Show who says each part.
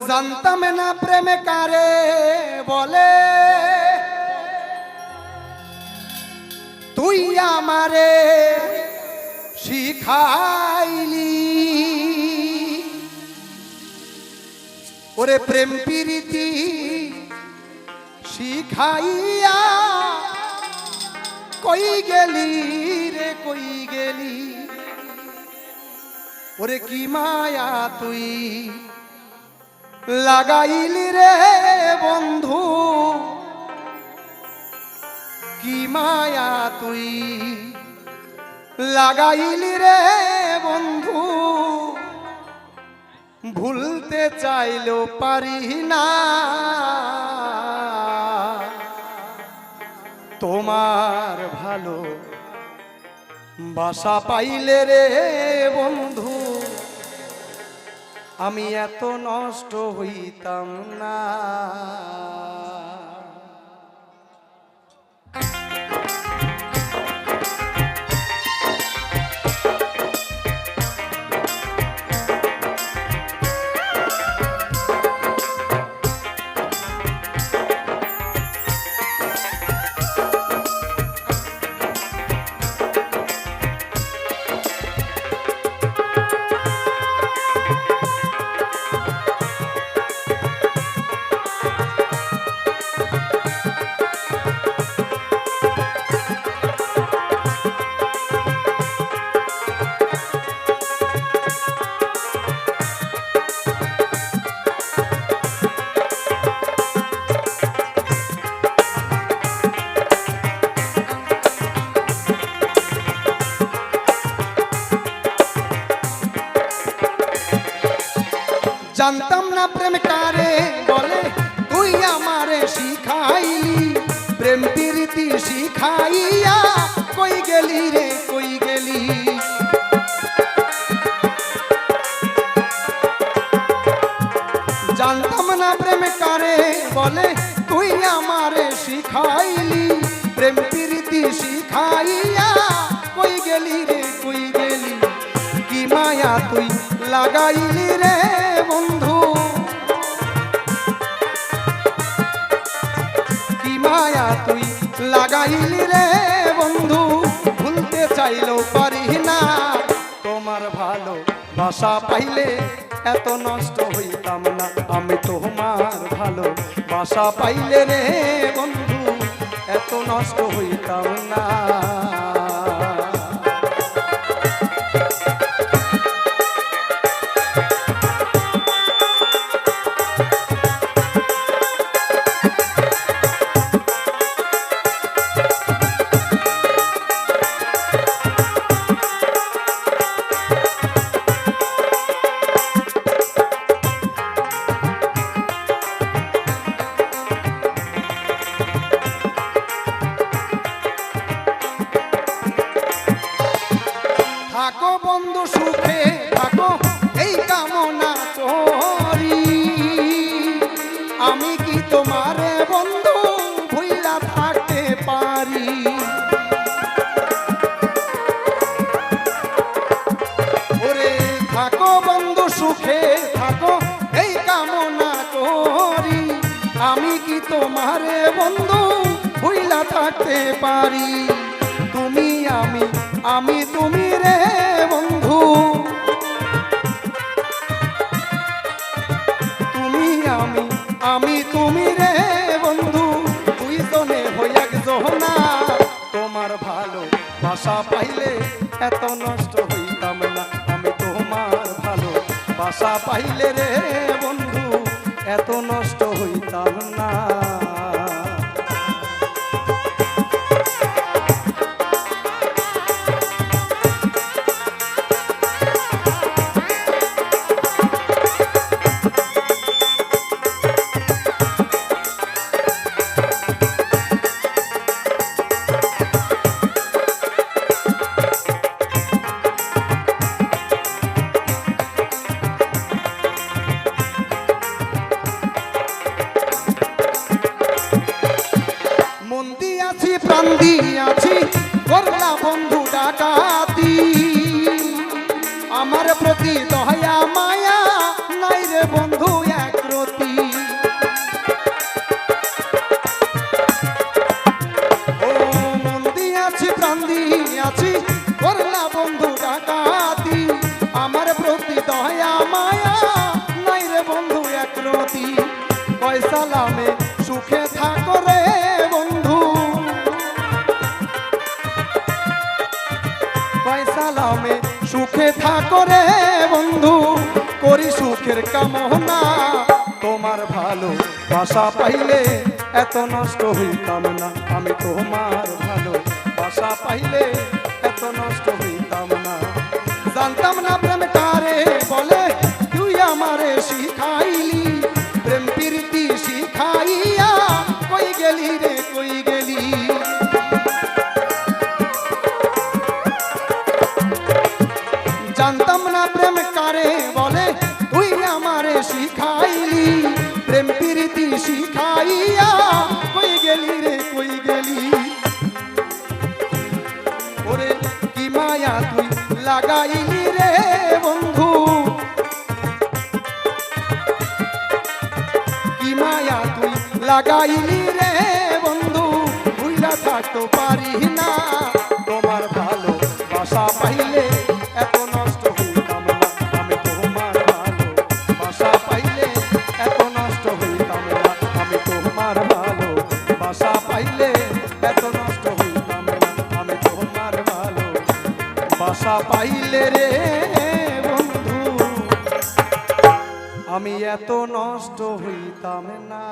Speaker 1: জানতাম না প্রেমে কারে বলে, তুই আমারে শিখাইলি। ওরে প্রেম প্রীতি শিখাইয়া কই গেলি রে কই গেলি। ওরে কি মায়া তুই লাগাইলি রে বন্ধু, কি মায়া তুই লাগাইলি রে বন্ধু। ভুলতে চাইলেও পারি না তোমার ভালো বাসা পাইলে রে বন্ধু। আমি এত নষ্ট হইতাম না। জানতাম না প্রেম কারে বলে, তুই আমারে শিখাইলি। প্রেম প্রীতি শিখাইয়া কই গেলি রে কই গেলি। জানতাম না প্রেম কারে বলে, তুই আমারে শিখাইলি। প্রেম প্রীতি শিখাইয়া কই গেলি রে কই গেলি। কি মায়া তুই লাগাইলি রে বন্ধু, কি মায়া তুই লাগাইলি রে বন্ধু। ভুলতে চাইলেও পারি না তোমার ভালো বাসা পাইলে এত নষ্ট হইতাম না। আমি তোমার ভালো বাসা পাইলে রে বন্ধু এত নষ্ট হইতাম না। থাকো বন্ধু সুখে থাকো এই কামনা করি। আমি কি তোমারে বন্ধু ভুইলা থাকতে পারি। ওরে থাকো বন্ধু সুখে থাকো এই কামনা করি। আমি কি তোমারে বন্ধু ভুইলা থাকতে পারি। তুমি আমি তুমি রে বন্ধু, তুমি আমি তুমি রে বন্ধু। দুইজনে হই একজনা তোমার ভালো বাসা পাইলে এত নষ্ট হইতাম না। আমি তোমার ভালো বাসা পাইলে রে বন্ধু এত নষ্ট হইতাম না। সালামে সুখে থাকো রে বন্ধু, সালামে সুখে থাকো রে বন্ধু, করি সুখের কামনা। তোমার ভালো বাসা পাইলে এত নষ্ট হইতাম না, আমি তোমার ভালো বাসা পাইলে এত নষ্ট হইতাম না। জানতাম না প্রেম কারে বলে, তুই আমারে শিখাইলি, প্রেম প্রীতি শিখাইয়া কই গেলি রে কই গেলি। জানতাম না প্রেম কারে বলে, তুই আমারে শিখাইলি, প্রেম প্রীতি শিখাইয়া কই গেলি রে কই গেলি। ওরে কি মায়া তুই লাগাইলি রে বন্ধু, কি মায়া তুই লাগাইলি রে বন্ধু, ভুইলা থাকতে পারি না। তোমার ভালো বাসা পাইলে এত নষ্ট হইতাম না, আমি তোমার ভালো বাসা পাইলে এত নষ্ট হইতাম না, আমি তোমার ভালো বাসা পাইলে এত নষ্ট হইতাম না, আমি তোমার ভালো বাসা পাইলে রে বন্ধু, আমি এত নষ্ট হইতাম না।